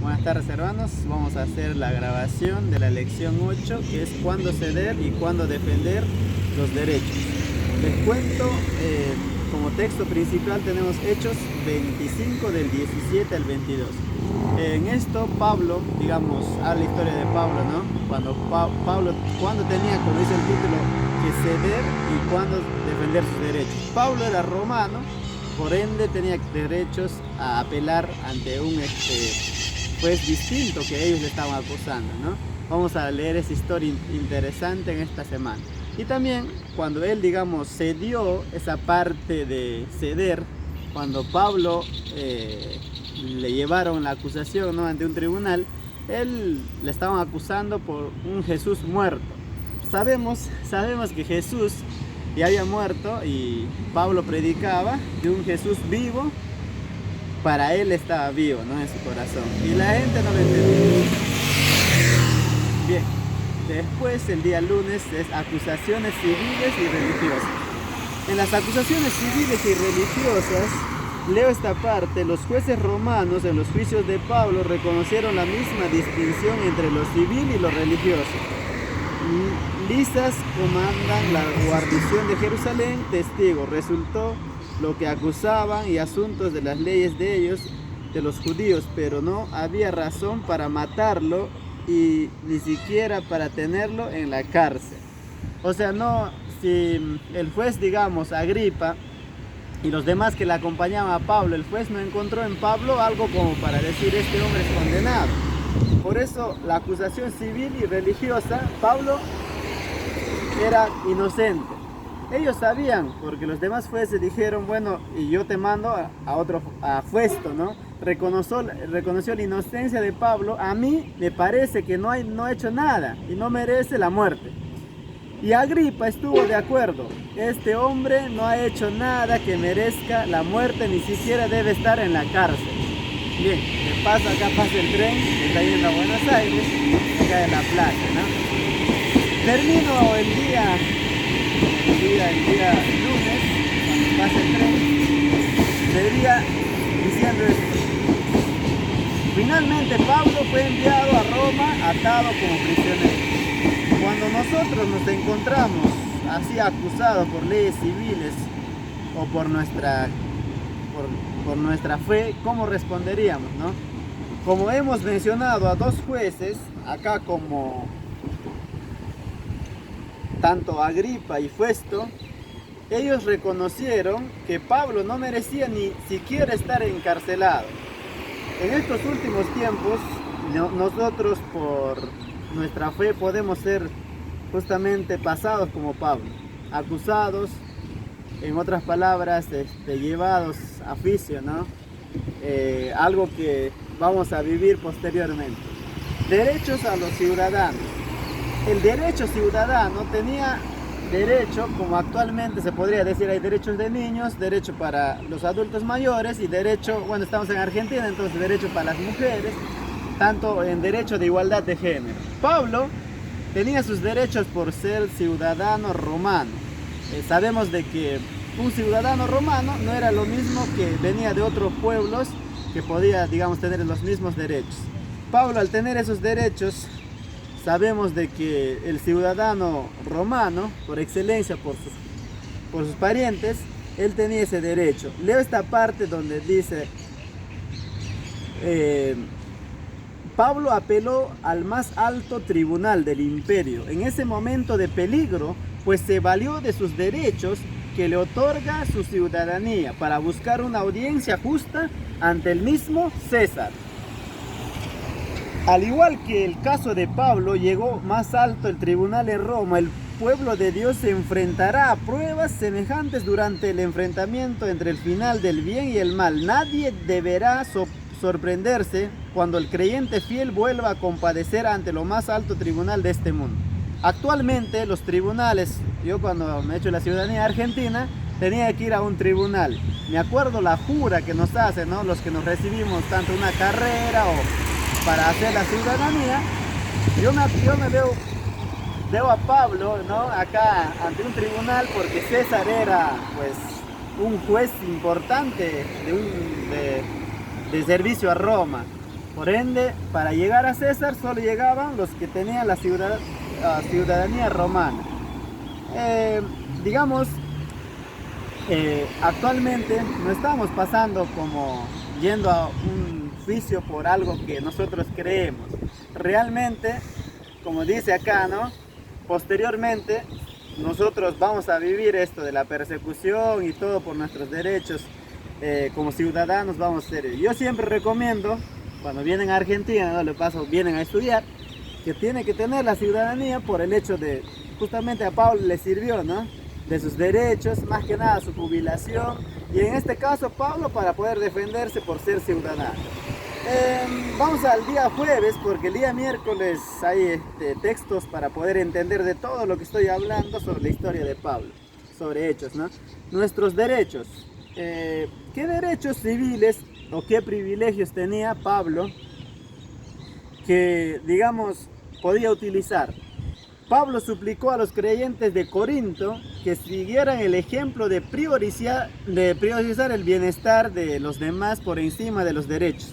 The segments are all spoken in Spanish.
Buenas tardes hermanos, vamos a hacer la grabación de la lección 8, que es cuándo ceder y cuándo defender los derechos. Les cuento, como texto principal tenemos Hechos 25 del 17 al 22. En esto Pablo, digamos, a la historia de Pablo, ¿no? Cuando tenía, como dice el título, que ceder y cuándo defender sus derechos. Pablo era romano, por ende tenía derechos a apelar ante un juez distinto que ellos le estaban acusando, ¿no? Vamos a leer esa historia interesante en esta semana. Y también cuando él, digamos, cedió esa parte de ceder, cuando Pablo le llevaron la acusación, ¿no?, ante un tribunal, él le estaban acusando por un Jesús muerto. Sabemos que Jesús ya había muerto y Pablo predicaba de un Jesús vivo. Para él estaba vivo, ¿no?, en su corazón, y la gente no lo entendía. Bien, después el día lunes es acusaciones civiles y religiosas. En las acusaciones civiles y religiosas, leo esta parte: los jueces romanos en los juicios de Pablo reconocieron la misma distinción entre lo civil y lo religioso. Lisas comandan la guarnición de Jerusalén, testigo, resultó lo que acusaban y asuntos de las leyes de ellos, de los judíos, pero no había razón para matarlo y ni siquiera para tenerlo en la cárcel. O sea, no, si el juez, digamos, Agripa y los demás que le acompañaban a Pablo, el juez no encontró en Pablo algo como para decir este hombre es condenado. Por eso la acusación civil y religiosa, Pablo era inocente. Ellos sabían, porque los demás jueces dijeron, bueno, y yo te mando a Festo, ¿no? Reconoció la inocencia de Pablo. A mí me parece que no ha hecho nada y no merece la muerte. Y Agripa estuvo de acuerdo. Este hombre no ha hecho nada que merezca la muerte, ni siquiera debe estar en la cárcel. Bien, acá pasa el tren, que está yendo a Buenos Aires, acá en la plaza, ¿no? Termino el día lunes, cuando pasa el tren, sería diciendo esto: finalmente Pablo fue enviado a Roma atado como prisionero. Cuando nosotros nos encontramos así acusados por leyes civiles o por nuestra fe, ¿cómo responderíamos, no? Como hemos mencionado a dos jueces, acá como tanto Agripa y Festo, ellos reconocieron que Pablo no merecía ni siquiera estar encarcelado. En estos últimos tiempos, nosotros por nuestra fe podemos ser justamente pasados como Pablo, acusados, en otras palabras, llevados a juicio, ¿no? Algo que vamos a vivir posteriormente. Derechos a los ciudadanos. El derecho ciudadano tenía derecho, como actualmente se podría decir, hay derechos de niños, derecho para los adultos mayores y derecho, bueno, estamos en Argentina, entonces derecho para las mujeres, tanto en derecho de igualdad de género. Pablo tenía sus derechos por ser ciudadano romano. Sabemos de que un ciudadano romano no era lo mismo que venía de otros pueblos que podía, digamos, tener los mismos derechos. Pablo, al tener esos derechos, sabemos de que el ciudadano romano, por excelencia, por sus parientes, él tenía ese derecho. Leo esta parte donde dice: Pablo apeló al más alto tribunal del imperio en ese momento de peligro, pues se valió de sus derechos que le otorga su ciudadanía para buscar una audiencia justa ante el mismo César. Al igual que el caso de Pablo llegó más alto el tribunal en Roma, el pueblo de Dios se enfrentará a pruebas semejantes durante el enfrentamiento entre el final del bien y el mal. Nadie deberá sorprenderse cuando el creyente fiel vuelva a comparecer ante lo más alto tribunal de este mundo. Actualmente los tribunales, yo cuando me he hecho la ciudadanía argentina, tenía que ir a un tribunal. Me acuerdo la jura que nos hacen, ¿no?, los que nos recibimos, tanto una carrera o para hacer la ciudadanía. Yo me veo a Pablo, ¿no?, acá ante un tribunal, porque César era pues un juez importante de servicio a Roma. Por ende, para llegar a César solo llegaban los que tenían la ciudadanía romana. Digamos, actualmente no estamos pasando como yendo a un juicio por algo que nosotros creemos. Realmente, como dice acá, ¿no? Posteriormente, nosotros vamos a vivir esto de la persecución y todo por nuestros derechos. Como ciudadanos vamos a ser. Yo siempre recomiendo, cuando vienen a Argentina, ¿no? Vienen a estudiar, que tienen que tener la ciudadanía por el hecho de, justamente a Pablo le sirvió, ¿no? De sus derechos, más que nada su jubilación, y en este caso Pablo para poder defenderse por ser ciudadano. Vamos al día jueves, porque el día miércoles hay textos para poder entender de todo lo que estoy hablando sobre la historia de Pablo, sobre Hechos, ¿no? Nuestros derechos. ¿Qué derechos civiles o qué privilegios tenía Pablo que, digamos, podía utilizar? Pablo suplicó a los creyentes de Corinto que siguieran el ejemplo de priorizar el bienestar de los demás por encima de los derechos.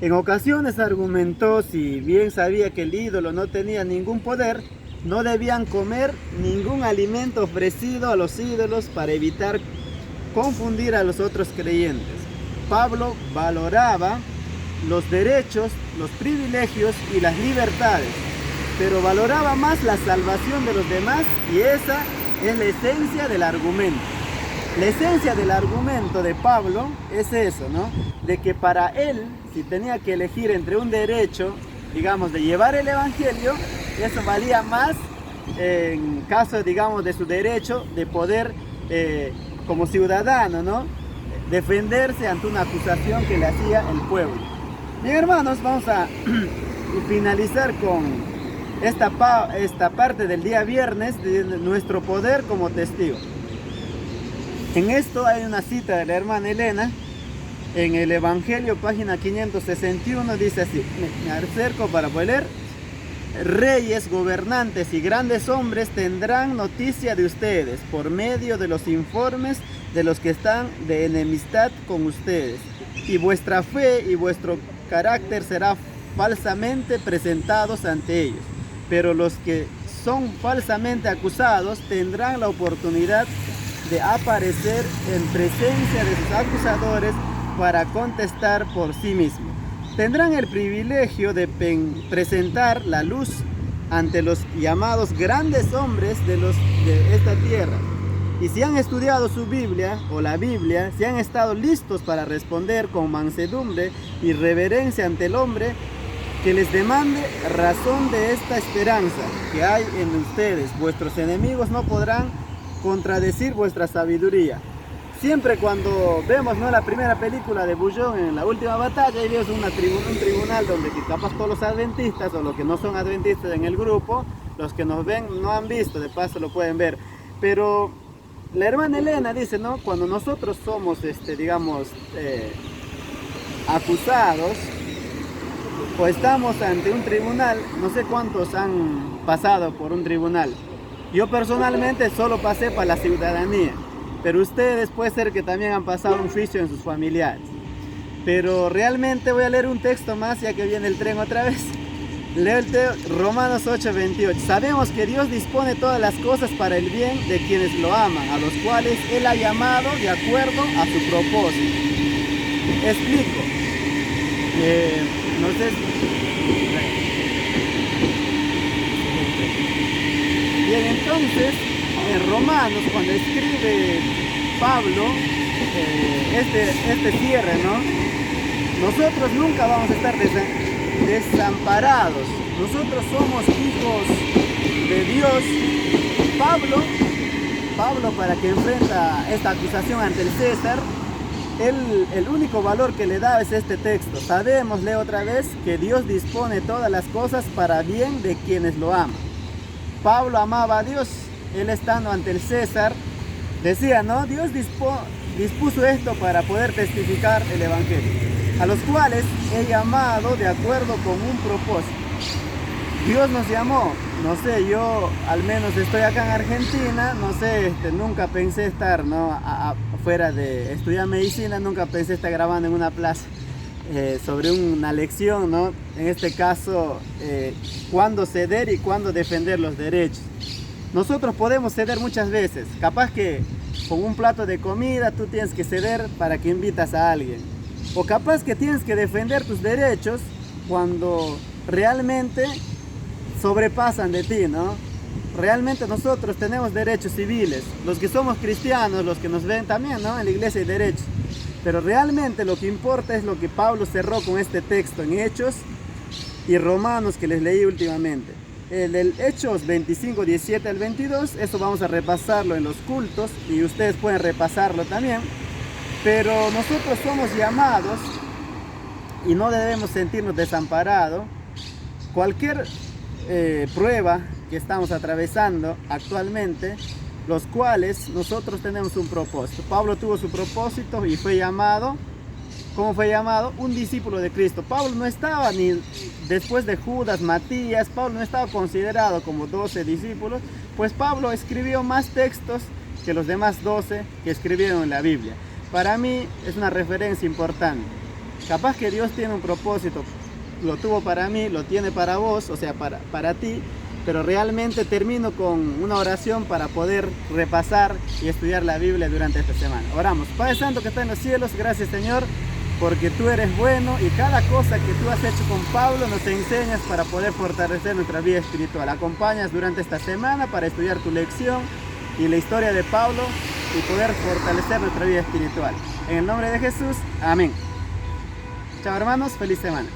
En ocasiones argumentó, si bien sabía que el ídolo no tenía ningún poder, no debían comer ningún alimento ofrecido a los ídolos para evitar confundir a los otros creyentes. Pablo valoraba los derechos, los privilegios y las libertades, pero valoraba más la salvación de los demás, y esa es la esencia del argumento. La esencia del argumento de Pablo es eso, ¿no? De que para él, si tenía que elegir entre un derecho, digamos, de llevar el evangelio, eso valía más en caso, digamos, de su derecho de poder, como ciudadano, ¿no? Defenderse ante una acusación que le hacía el pueblo. Bien, hermanos, vamos a finalizar con esta parte del día viernes de nuestro poder como testigo. En esto hay una cita de la hermana Elena en el Evangelio, página 561, dice así, me acerco para poder leer: reyes, gobernantes y grandes hombres tendrán noticia de ustedes por medio de los informes de los que están de enemistad con ustedes, y vuestra fe y vuestro carácter será falsamente presentados ante ellos. Pero los que son falsamente acusados tendrán la oportunidad de aparecer en presencia de sus acusadores para contestar por sí mismos. Tendrán el privilegio de presentar la luz ante los llamados grandes hombres de esta tierra. Y si han estudiado su Biblia o la Biblia, si han estado listos para responder con mansedumbre y reverencia ante el hombre que les demande razón de esta esperanza que hay en ustedes, vuestros enemigos no podrán contradecir vuestra sabiduría. Siempre cuando vemos, ¿no?, la primera película de Bullón, en la última batalla, y vemos un tribunal donde capaz todos los adventistas o los que no son adventistas en el grupo, los que nos ven no han visto, de paso lo pueden ver. Pero la hermana Elena dice, ¿no?, cuando nosotros somos, digamos, acusados o estamos ante un tribunal, no sé cuántos han pasado por un tribunal. Yo personalmente solo pasé para la ciudadanía, pero ustedes puede ser que también han pasado un juicio en sus familiares. Pero realmente voy a leer un texto más, ya que viene el tren otra vez. Leo el Romanos 8:28. Sabemos que Dios dispone todas las cosas para el bien de quienes lo aman, a los cuales Él ha llamado de acuerdo a su propósito. Explico. No sé. Bien, entonces, en Romanos, cuando escribe Pablo este cierre, ¿no?, nosotros nunca vamos a estar desamparados. Nosotros somos hijos de Dios. Pablo, para que enfrenta esta acusación ante el César, el único valor que le da es este texto. Sabemos, leo otra vez, que Dios dispone todas las cosas para bien de quienes lo aman. Pablo amaba a Dios. Él, estando ante el César, decía, ¿no?, Dios dispuso esto para poder testificar el evangelio, a los cuales he llamado de acuerdo con un propósito. Dios nos llamó, no sé, yo al menos estoy acá en Argentina, no sé, nunca pensé estar, ¿no?, afuera de estudiar medicina, nunca pensé estar grabando en una plaza. sobre una lección, ¿no? En este caso, cuándo ceder y cuándo defender los derechos. Nosotros podemos ceder muchas veces. Capaz que con un plato de comida tú tienes que ceder para que invitas a alguien. O capaz que tienes que defender tus derechos cuando realmente sobrepasan de ti, ¿no? Realmente nosotros tenemos derechos civiles. Los que somos cristianos, los que nos ven también, ¿no? En la iglesia hay derechos. Pero realmente lo que importa es lo que Pablo cerró con este texto en Hechos y Romanos que les leí últimamente. El Hechos 25, 17 al 22, eso vamos a repasarlo en los cultos y ustedes pueden repasarlo también. Pero nosotros somos llamados y no debemos sentirnos desamparados. Cualquier prueba que estamos atravesando actualmente, los cuales nosotros tenemos un propósito. Pablo tuvo su propósito y fue llamado. ¿Cómo fue llamado? Un discípulo de Cristo. Pablo no estaba ni después de Judas, Matías, Pablo no estaba considerado como 12 discípulos, pues Pablo escribió más textos que los demás 12 que escribieron en la Biblia. Para mí es una referencia importante. Capaz que Dios tiene un propósito, lo tuvo para mí, lo tiene para vos, o sea, para ti, pero realmente termino con una oración para poder repasar y estudiar la Biblia durante esta semana. Oramos. Padre Santo que está en los cielos, gracias Señor, porque tú eres bueno y cada cosa que tú has hecho con Pablo nos enseñas para poder fortalecer nuestra vida espiritual. Acompañas durante esta semana para estudiar tu lección y la historia de Pablo y poder fortalecer nuestra vida espiritual. En el nombre de Jesús, amén. Chao hermanos, feliz semana.